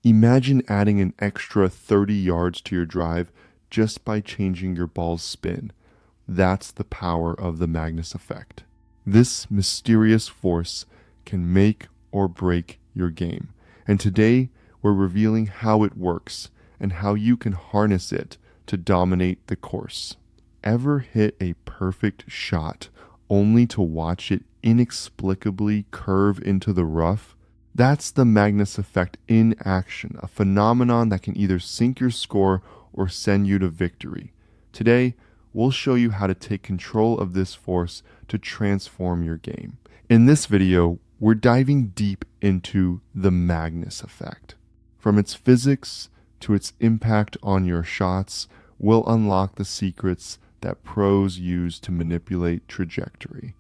Imagine adding an extra 30 yards to your drive just by changing your ball's spin. That's the power of the Magnus Effect. This mysterious force can make or break your game. And today, we're revealing how it works and how you can harness it to dominate the course. Ever hit a perfect shot only to watch it inexplicably curve into the rough? That's the Magnus Effect in action, a phenomenon that can either sink your score or send you to victory. Today, we'll show you how to take control of this force to transform your game. In this video, we're diving deep into the Magnus Effect. From its physics to its impact on your shots, we'll unlock the secrets that pros use to manipulate trajectory.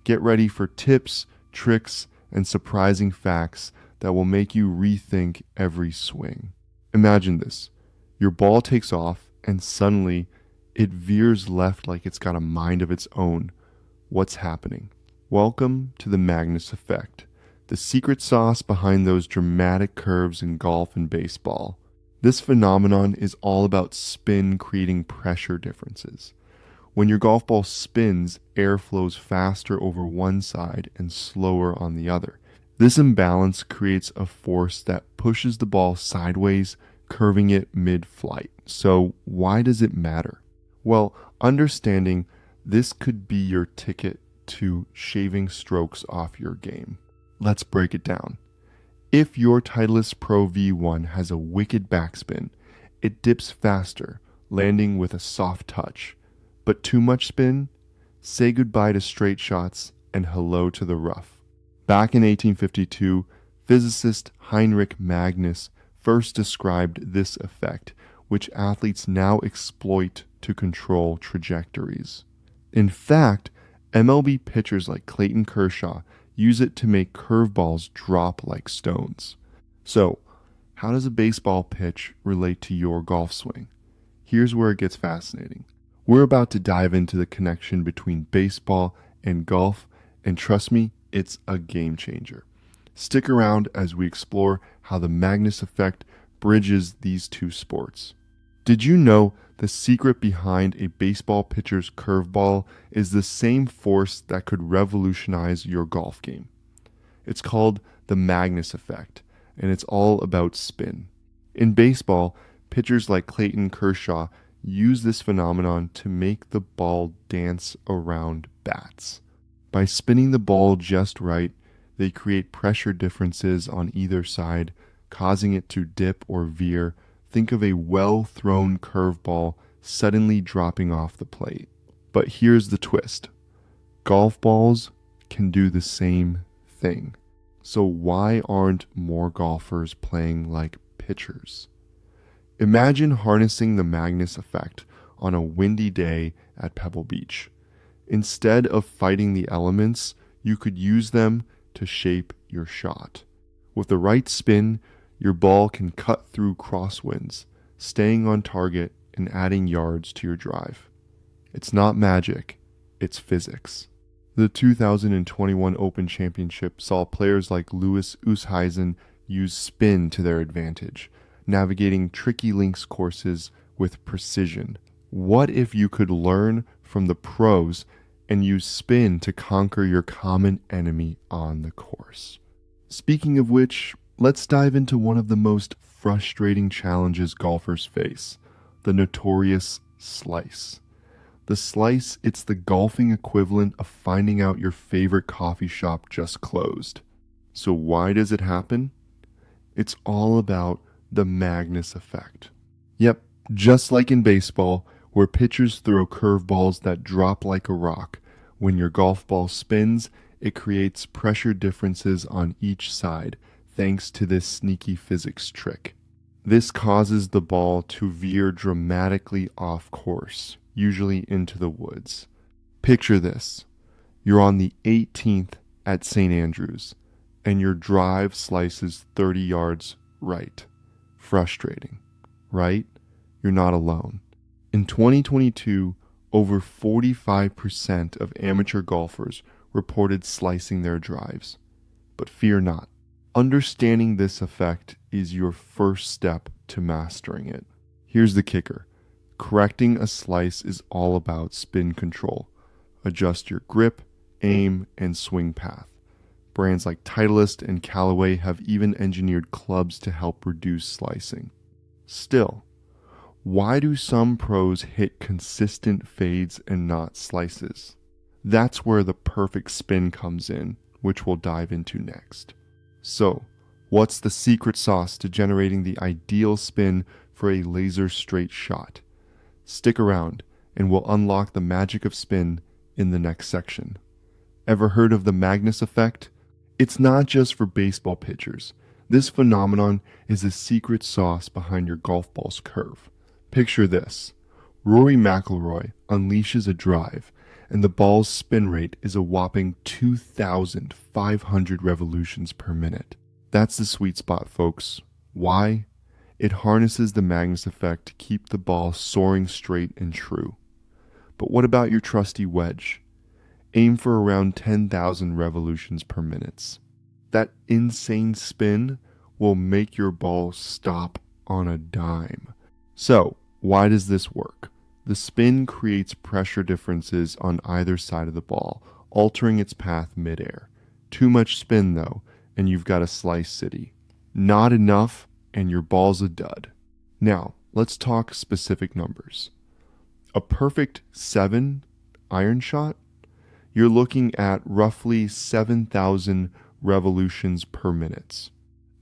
Get ready for tips, tricks, and surprising facts that will make you rethink every swing. Imagine this. Your ball takes off and suddenly it veers left like it's got a mind of its own. What's happening? Welcome to the Magnus Effect, the secret sauce behind those dramatic curves in golf and baseball. This phenomenon is all about spin creating pressure differences. When your golf ball spins, air flows faster over one side and slower on the other. This imbalance creates a force that pushes the ball sideways, curving it mid-flight. So why does it matter? Well, understanding this could be your ticket to shaving strokes off your game. Let's break it down. If your Titleist Pro V1 has a wicked backspin, it dips faster, landing with a soft touch. But too much spin? Say goodbye to straight shots and hello to the rough. Back in 1852, physicist Heinrich Magnus first described this effect, which athletes now exploit to control trajectories. In fact, MLB pitchers like Clayton Kershaw use it to make curveballs drop like stones. So, how does a baseball pitch relate to your golf swing? Here's where it gets fascinating. We're about to dive into the connection between baseball and golf, and trust me, it's a game changer. Stick around as we explore how the Magnus Effect bridges these two sports. Did you know the secret behind a baseball pitcher's curveball is the same force that could revolutionize your golf game? It's called the Magnus Effect, and it's all about spin. In baseball, pitchers like Clayton Kershaw use this phenomenon to make the ball dance around bats. By spinning the ball just right, they create pressure differences on either side, causing it to dip or veer. Think of a well-thrown curveball suddenly dropping off the plate. But here's the twist. Golf balls can do the same thing. So why aren't more golfers playing like pitchers? Imagine harnessing the Magnus Effect on a windy day at Pebble Beach. Instead of fighting the elements, you could use them to shape your shot. With the right spin, your ball can cut through crosswinds, staying on target and adding yards to your drive. It's not magic, it's physics. The 2021 Open Championship saw players like Louis Oosthuizen use spin to their advantage, navigating tricky links courses with precision. What if you could learn from the pros and use spin to conquer your common enemy on the course? Speaking of which, let's dive into one of the most frustrating challenges golfers face, the notorious slice. The slice, it's the golfing equivalent of finding out your favorite coffee shop just closed. So why does it happen? It's all about the Magnus Effect. Yep, just like in baseball, where pitchers throw curveballs that drop like a rock, when your golf ball spins, it creates pressure differences on each side, thanks to this sneaky physics trick. This causes the ball to veer dramatically off course, usually into the woods. Picture this. You're on the 18th at St. Andrews, and your drive slices 30 yards right. Frustrating, right? You're not alone. In 2022, over 45% of amateur golfers reported slicing their drives. But fear not. Understanding this effect is your first step to mastering it. Here's the kicker. Correcting a slice is all about spin control. Adjust your grip, aim, and swing path. Brands like Titleist and Callaway have even engineered clubs to help reduce slicing. Still, why do some pros hit consistent fades and not slices? That's where the perfect spin comes in, which we'll dive into next. So, what's the secret sauce to generating the ideal spin for a laser straight shot? Stick around and we'll unlock the magic of spin in the next section. Ever heard of the Magnus Effect? It's not just for baseball pitchers. This phenomenon is the secret sauce behind your golf ball's curve. Picture this. Rory McIlroy unleashes a drive, and the ball's spin rate is a whopping 2,500 revolutions per minute. That's the sweet spot, folks. Why? It harnesses the Magnus Effect to keep the ball soaring straight and true. But what about your trusty wedge? Aim for around 10,000 revolutions per minute. That insane spin will make your ball stop on a dime. So, why does this work? The spin creates pressure differences on either side of the ball, altering its path midair. Too much spin though, and you've got a slice city. Not enough, and your ball's a dud. Now, let's talk specific numbers. A perfect 7 iron shot, you're looking at roughly 7,000 revolutions per minute.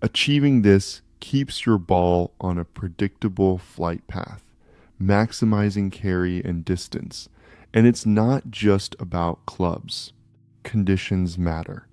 Achieving this keeps your ball on a predictable flight path, maximizing carry and distance. And it's not just about clubs. Conditions matter.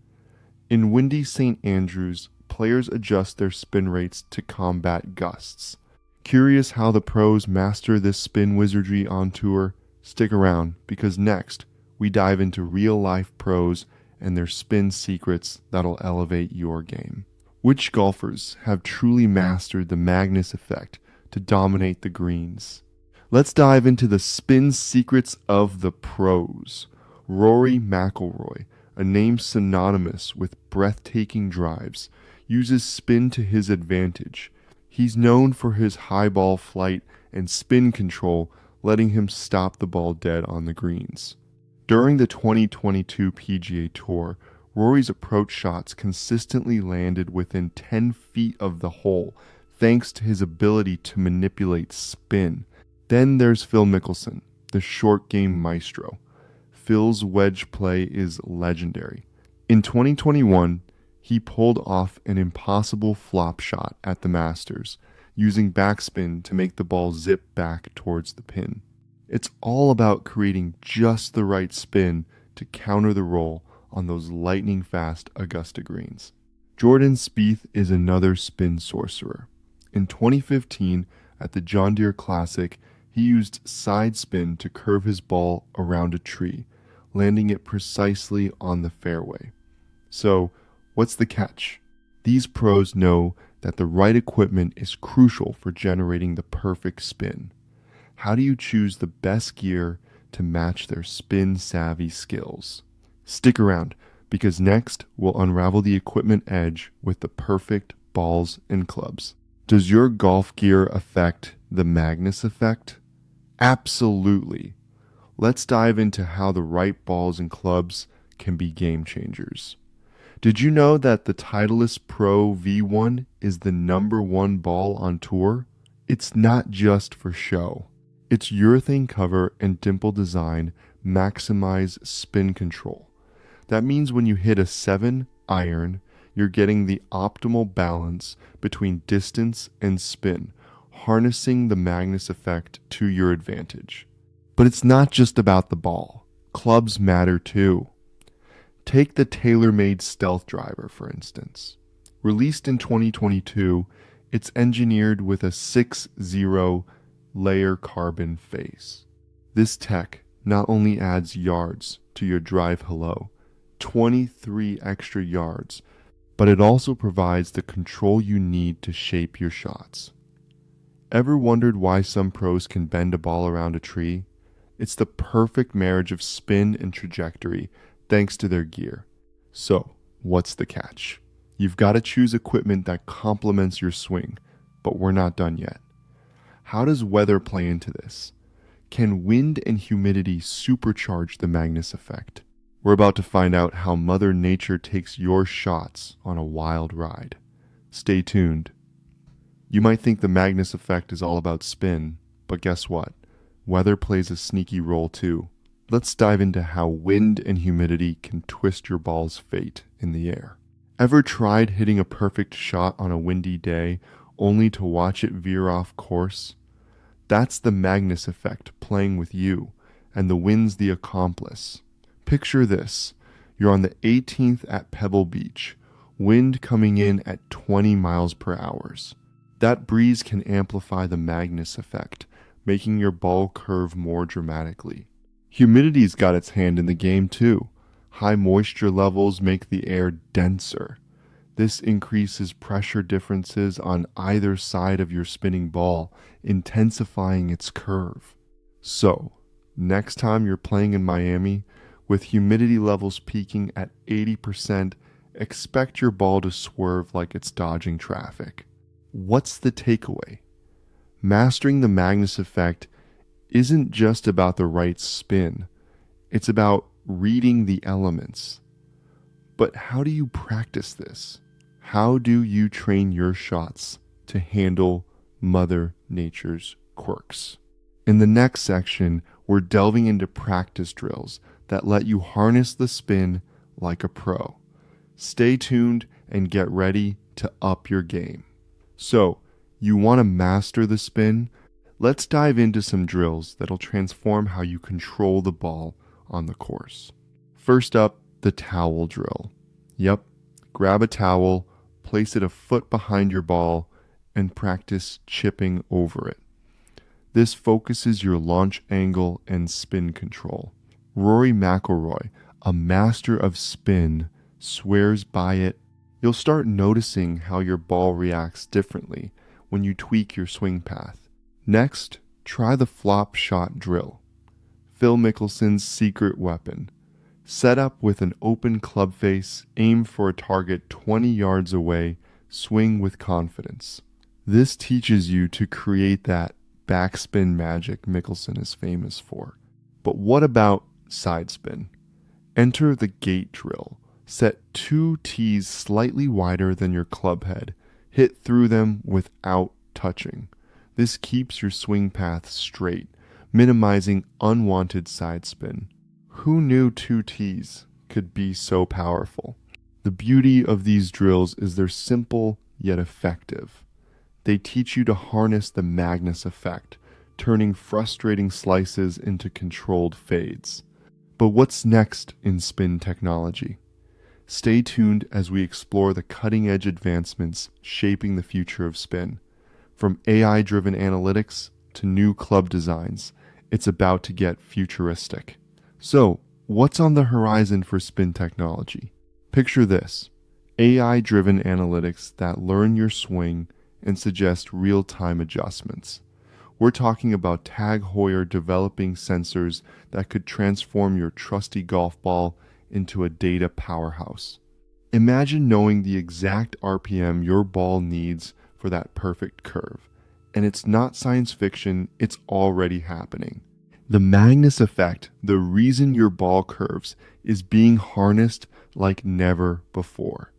In windy St. Andrews, players adjust their spin rates to combat gusts. Curious how the pros master this spin wizardry on tour? Stick around, because next, we dive into real-life pros and their spin secrets that'll elevate your game. Which golfers have truly mastered the Magnus Effect to dominate the greens? Let's dive into the spin secrets of the pros. Rory McIlroy, a name synonymous with breathtaking drives, uses spin to his advantage. He's known for his high ball flight and spin control, letting him stop the ball dead on the greens. During the 2022 PGA Tour, Rory's approach shots consistently landed within 10 feet of the hole, thanks to his ability to manipulate spin. Then there's Phil Mickelson, the short game maestro. Phil's wedge play is legendary. In 2021, he pulled off an impossible flop shot at the Masters, using backspin to make the ball zip back towards the pin. It's all about creating just the right spin to counter the roll on those lightning-fast Augusta greens. Jordan Spieth is another spin sorcerer. In 2015, at the John Deere Classic, he used side spin to curve his ball around a tree, landing it precisely on the fairway. So, what's the catch? These pros know that the right equipment is crucial for generating the perfect spin. How do you choose the best gear to match their spin-savvy skills? Stick around, because next we'll unravel the equipment edge with the perfect balls and clubs. Does your golf gear affect the Magnus Effect? Absolutely. Let's dive into how the right balls and clubs can be game changers. Did you know that the Titleist Pro V1 is the #1 ball on tour? It's not just for show. Its urethane cover and dimple design maximize spin control. That means when you hit a 7 iron, you're getting the optimal balance between distance and spin, harnessing the Magnus Effect to your advantage. But it's not just about the ball. Clubs matter too. Take the tailor-made Stealth Driver, for instance. Released in 2022, it's engineered with a 6-0 layer carbon face. This tech not only adds yards to your drive hello, 23 extra yards, but it also provides the control you need to shape your shots. Ever wondered why some pros can bend a ball around a tree? It's the perfect marriage of spin and trajectory thanks to their gear. So, what's the catch? You've got to choose equipment that complements your swing, but we're not done yet. How does weather play into this? Can wind and humidity supercharge the Magnus Effect? We're about to find out how Mother Nature takes your shots on a wild ride. Stay tuned. You might think the Magnus Effect is all about spin, but guess what? Weather plays a sneaky role too. Let's dive into how wind and humidity can twist your ball's fate in the air. Ever tried hitting a perfect shot on a windy day only to watch it veer off course? That's the Magnus Effect playing with you, and the wind's the accomplice. Picture this. You're on the 18th at Pebble Beach, wind coming in at 20 miles per hour. That breeze can amplify the Magnus Effect, making your ball curve more dramatically. Humidity's got its hand in the game too. High moisture levels make the air denser. This increases pressure differences on either side of your spinning ball, intensifying its curve. So, next time you're playing in Miami, with humidity levels peaking at 80%, expect your ball to swerve like it's dodging traffic. What's the takeaway? Mastering the Magnus Effect isn't just about the right spin. It's about reading the elements. But how do you practice this? How do you train your shots to handle Mother Nature's quirks? In the next section, we're delving into practice drills that let you harness the spin like a pro. Stay tuned and get ready to up your game. So, you want to master the spin? Let's dive into some drills that'll transform how you control the ball on the course. First up, the towel drill. Yep, grab a towel, place it a foot behind your ball, and practice chipping over it. This focuses your launch angle and spin control. Rory McIlroy, a master of spin, swears by it. You'll start noticing how your ball reacts differently when you tweak your swing path. Next, try the flop shot drill. Phil Mickelson's secret weapon. Set up with an open club face, aim for a target 20 yards away, swing with confidence. This teaches you to create that backspin magic Mickelson is famous for. But what about side spin? Enter the gate drill. Set 2 tees slightly wider than your club head. Hit through them without touching. This keeps your swing path straight, minimizing unwanted side spin. Who knew 2 tees could be so powerful? The beauty of these drills is they're simple yet effective. They teach you to harness the Magnus Effect, turning frustrating slices into controlled fades. But what's next in spin technology? Stay tuned as we explore the cutting-edge advancements shaping the future of spin. From AI-driven analytics to new club designs, it's about to get futuristic. So, what's on the horizon for spin technology? Picture this: AI-driven analytics that learn your swing and suggest real-time adjustments. We're talking about Tag Heuer developing sensors that could transform your trusty golf ball into a data powerhouse. Imagine knowing the exact RPM your ball needs for that perfect curve. And it's not science fiction, it's already happening. The Magnus Effect, the reason your ball curves, is being harnessed like never before.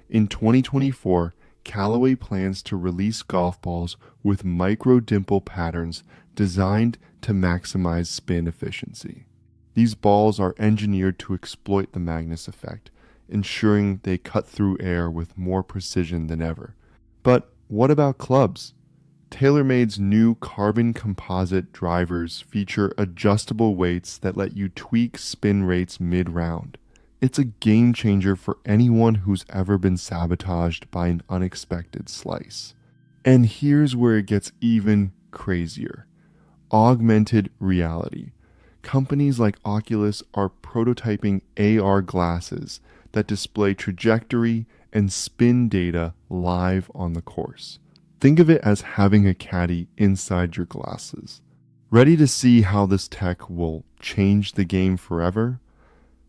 In 2024, Callaway plans to release golf balls with micro dimple patterns designed to maximize spin efficiency. These balls are engineered to exploit the Magnus Effect, ensuring they cut through air with more precision than ever. But what about clubs? TaylorMade's new carbon composite drivers feature adjustable weights that let you tweak spin rates mid-round. It's a game changer for anyone who's ever been sabotaged by an unexpected slice. And here's where it gets even crazier: augmented reality. Companies like Oculus are prototyping AR glasses that display trajectory and spin data live on the course. Think of it as having a caddy inside your glasses. Ready to see how this tech will change the game forever?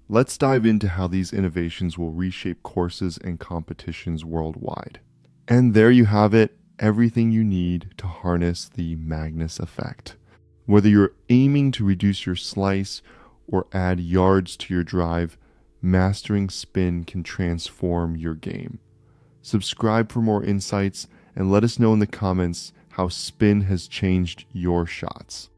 Let's dive into how these innovations will reshape courses and competitions worldwide. And there you have it, everything you need to harness the Magnus Effect. Whether you're aiming to reduce your slice or add yards to your drive, mastering spin can transform your game. Subscribe for more insights and let us know in the comments how spin has changed your shots.